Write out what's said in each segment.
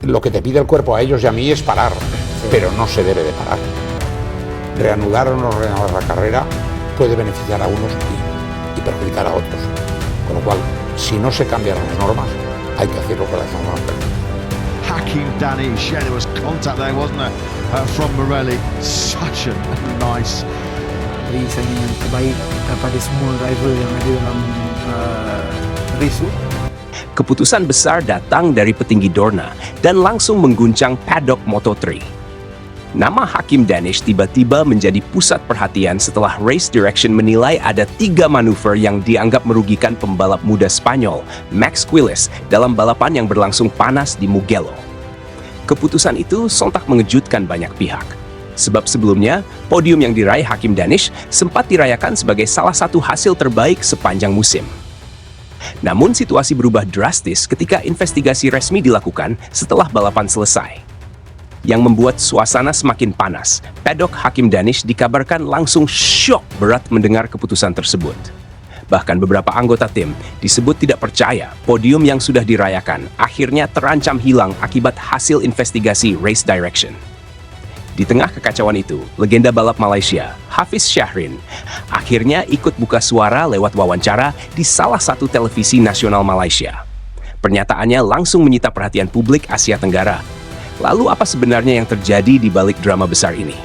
lo que te pide el cuerpo a ellos y a mí es parar, pero no se debe de parar. Reanudar o no reanudar la carrera puede beneficiar a unos y perjudicar a otros. Con lo cual, si no se cambian las normas, hay que hacer lo que las normas permiten. Hakim Danish, yeah, there was contact there, wasn't there, from Morelli. Such a nice. Saya yang terbaik daripada semua driver yang ada dalam race tu. Keputusan besar datang dari petinggi Dorna dan langsung mengguncang paddock Moto3. Nama Hakim Danish tiba-tiba menjadi pusat perhatian setelah Race Direction menilai ada 3 manuver yang dianggap merugikan pembalap muda Spanyol, Max Quiles, dalam balapan yang berlangsung panas di Mugello. Keputusan itu sontak mengejutkan banyak pihak. Sebab sebelumnya, podium yang diraih Hakim Danish sempat dirayakan sebagai salah satu hasil terbaik sepanjang musim. Namun situasi berubah drastis ketika investigasi resmi dilakukan setelah balapan selesai. Yang membuat suasana semakin panas, paddock Hakim Danish dikabarkan langsung syok berat mendengar keputusan tersebut. Bahkan beberapa anggota tim disebut tidak percaya podium yang sudah dirayakan akhirnya terancam hilang akibat hasil investigasi Race Direction. Di tengah kekacauan itu, legenda balap Malaysia, Hafiz Syahrin, akhirnya ikut buka suara lewat wawancara di salah satu televisi nasional Malaysia. Pernyataannya langsung menyita perhatian publik Asia Tenggara. Lalu apa sebenarnya yang terjadi di balik drama besar ini?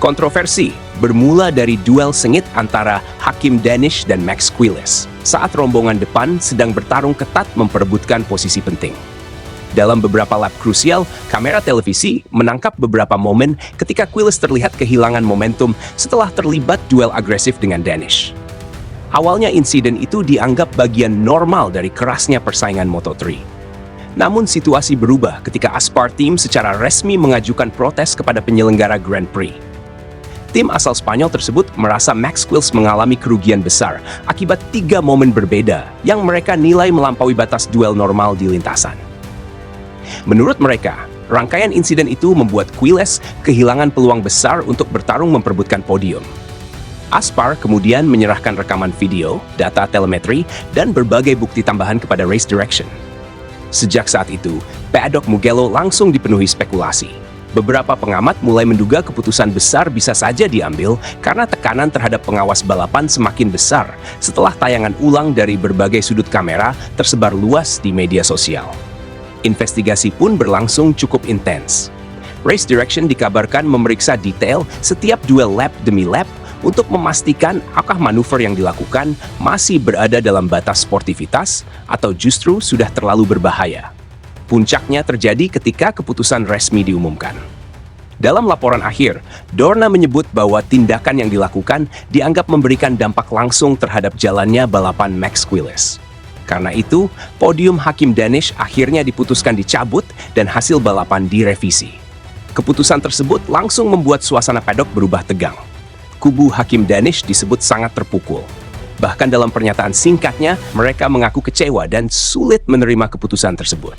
Kontroversi bermula dari duel sengit antara Hakim Danish dan Max Quiles saat rombongan depan sedang bertarung ketat memperebutkan posisi penting. Dalam beberapa lap krusial, kamera televisi menangkap beberapa momen ketika Quiles terlihat kehilangan momentum setelah terlibat duel agresif dengan Danish. Awalnya insiden itu dianggap bagian normal dari kerasnya persaingan Moto3. Namun situasi berubah ketika Aspar Team secara resmi mengajukan protes kepada penyelenggara Grand Prix. Tim asal Spanyol tersebut merasa Max Quiles mengalami kerugian besar akibat 3 momen berbeda yang mereka nilai melampaui batas duel normal di lintasan. Menurut mereka, rangkaian insiden itu membuat Quiles kehilangan peluang besar untuk bertarung memperebutkan podium. Aspar kemudian menyerahkan rekaman video, data telemetri, dan berbagai bukti tambahan kepada Race Direction. Sejak saat itu, paddock Mugello langsung dipenuhi spekulasi. Beberapa pengamat mulai menduga keputusan besar bisa saja diambil karena tekanan terhadap pengawas balapan semakin besar setelah tayangan ulang dari berbagai sudut kamera tersebar luas di media sosial. Investigasi pun berlangsung cukup intens. Race Direction dikabarkan memeriksa detail setiap duel lap demi lap untuk memastikan apakah manuver yang dilakukan masih berada dalam batas sportivitas atau justru sudah terlalu berbahaya. Puncaknya terjadi ketika keputusan resmi diumumkan. Dalam laporan akhir, Dorna menyebut bahwa tindakan yang dilakukan dianggap memberikan dampak langsung terhadap jalannya balapan Max Quiles. Karena itu, podium Hakim Danish akhirnya diputuskan dicabut dan hasil balapan direvisi. Keputusan tersebut langsung membuat suasana paddock berubah tegang. Kubu Hakim Danish disebut sangat terpukul. Bahkan dalam pernyataan singkatnya, mereka mengaku kecewa dan sulit menerima keputusan tersebut.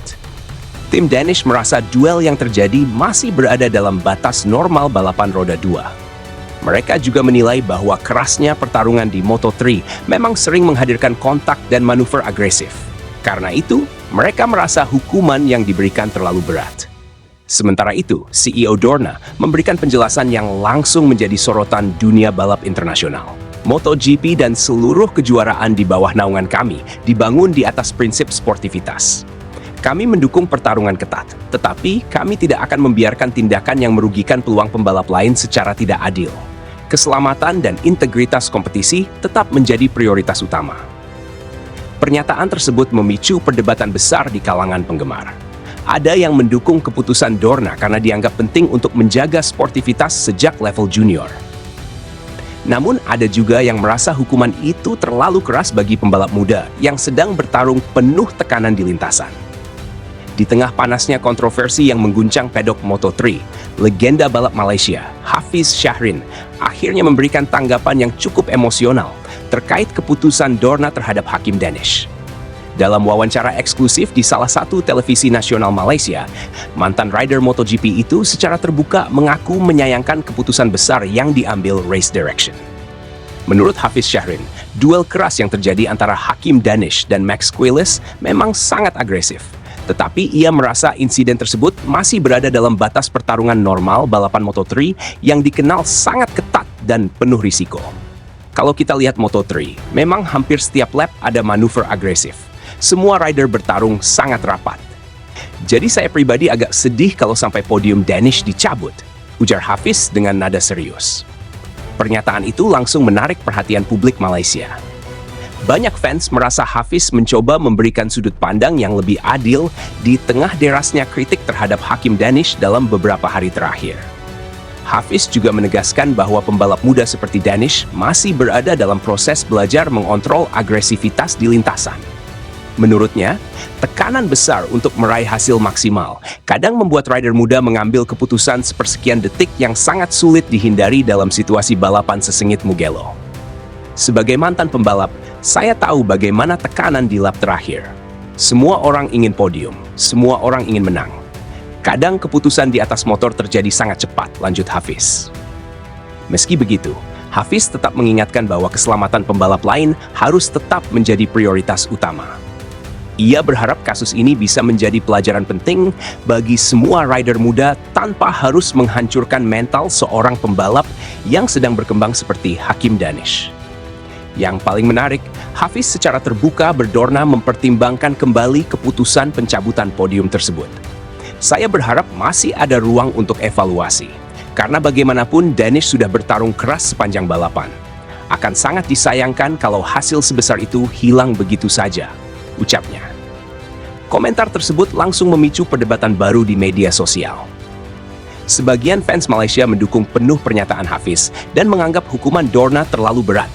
Tim Danish merasa duel yang terjadi masih berada dalam batas normal balapan roda 2. Mereka juga menilai bahwa kerasnya pertarungan di Moto3 memang sering menghadirkan kontak dan manuver agresif. Karena itu, mereka merasa hukuman yang diberikan terlalu berat. Sementara itu, CEO Dorna memberikan penjelasan yang langsung menjadi sorotan dunia balap internasional. MotoGP dan seluruh kejuaraan di bawah naungan kami dibangun di atas prinsip sportivitas. Kami mendukung pertarungan ketat, tetapi kami tidak akan membiarkan tindakan yang merugikan peluang pembalap lain secara tidak adil. Keselamatan dan integritas kompetisi tetap menjadi prioritas utama. Pernyataan tersebut memicu perdebatan besar di kalangan penggemar. Ada yang mendukung keputusan Dorna karena dianggap penting untuk menjaga sportivitas sejak level junior. Namun ada juga yang merasa hukuman itu terlalu keras bagi pembalap muda yang sedang bertarung penuh tekanan di lintasan. Di tengah panasnya kontroversi yang mengguncang paddock Moto3, legenda balap Malaysia, Hafiz Syahrin, akhirnya memberikan tanggapan yang cukup emosional terkait keputusan Dorna terhadap Hakim Danish. Dalam wawancara eksklusif di salah satu televisi nasional Malaysia, mantan rider MotoGP itu secara terbuka mengaku menyayangkan keputusan besar yang diambil Race Direction. Menurut Hafiz Syahrin, duel keras yang terjadi antara Hakim Danish dan Max Quiles memang sangat agresif. Tetapi ia merasa insiden tersebut masih berada dalam batas pertarungan normal balapan Moto3 yang dikenal sangat ketat dan penuh risiko. Kalau kita lihat Moto3, memang hampir setiap lap ada manuver agresif. Semua rider bertarung sangat rapat. Jadi saya pribadi agak sedih kalau sampai podium Danish dicabut, ujar Hafiz dengan nada serius. Pernyataan itu langsung menarik perhatian publik Malaysia. Banyak fans merasa Hafiz mencoba memberikan sudut pandang yang lebih adil di tengah derasnya kritik terhadap Hakim Danish dalam beberapa hari terakhir. Hafiz juga menegaskan bahwa pembalap muda seperti Danish masih berada dalam proses belajar mengontrol agresivitas di lintasan. Menurutnya, tekanan besar untuk meraih hasil maksimal kadang membuat rider muda mengambil keputusan sepersekian detik yang sangat sulit dihindari dalam situasi balapan sesengit Mugello. Sebagai mantan pembalap, saya tahu bagaimana tekanan di lap terakhir. Semua orang ingin podium, semua orang ingin menang. Kadang keputusan di atas motor terjadi sangat cepat, lanjut Hafiz. Meski begitu, Hafiz tetap mengingatkan bahwa keselamatan pembalap lain harus tetap menjadi prioritas utama. Ia berharap kasus ini bisa menjadi pelajaran penting bagi semua rider muda tanpa harus menghancurkan mental seorang pembalap yang sedang berkembang seperti Hakim Danish. Yang paling menarik, Hafiz secara terbuka berdorna mempertimbangkan kembali keputusan pencabutan podium tersebut. Saya berharap masih ada ruang untuk evaluasi, karena bagaimanapun Danish sudah bertarung keras sepanjang balapan. Akan sangat disayangkan kalau hasil sebesar itu hilang begitu saja, ucapnya. Komentar tersebut langsung memicu perdebatan baru di media sosial. Sebagian fans Malaysia mendukung penuh pernyataan Hafiz dan menganggap hukuman Dorna terlalu berat.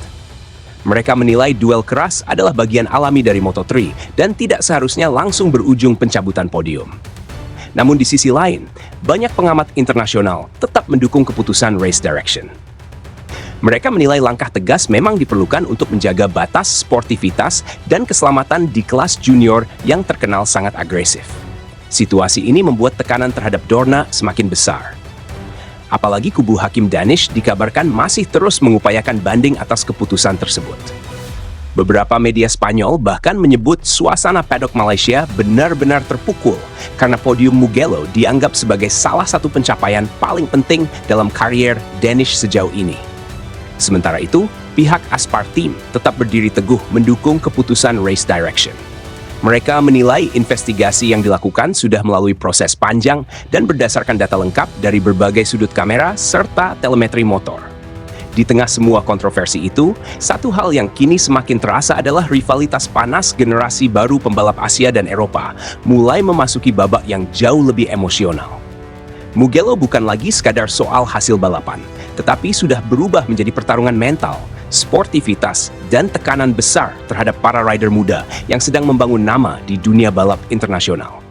Mereka menilai duel keras adalah bagian alami dari Moto3 dan tidak seharusnya langsung berujung pencabutan podium. Namun di sisi lain, banyak pengamat internasional tetap mendukung keputusan race direction. Mereka menilai langkah tegas memang diperlukan untuk menjaga batas sportivitas dan keselamatan di kelas junior yang terkenal sangat agresif. Situasi ini membuat tekanan terhadap Dorna semakin besar. Apalagi kubu Hakim Danish dikabarkan masih terus mengupayakan banding atas keputusan tersebut. Beberapa media Spanyol bahkan menyebut suasana paddock Malaysia benar-benar terpukul karena podium Mugello dianggap sebagai salah satu pencapaian paling penting dalam karier Danish sejauh ini. Sementara itu, pihak Aspar Team tetap berdiri teguh mendukung keputusan race direction. Mereka menilai investigasi yang dilakukan sudah melalui proses panjang dan berdasarkan data lengkap dari berbagai sudut kamera serta telemetri motor. Di tengah semua kontroversi itu, satu hal yang kini semakin terasa adalah rivalitas panas generasi baru pembalap Asia dan Eropa mulai memasuki babak yang jauh lebih emosional. Mugello bukan lagi sekadar soal hasil balapan, tetapi sudah berubah menjadi pertarungan mental, sportivitas, dan tekanan besar terhadap para rider muda yang sedang membangun nama di dunia balap internasional.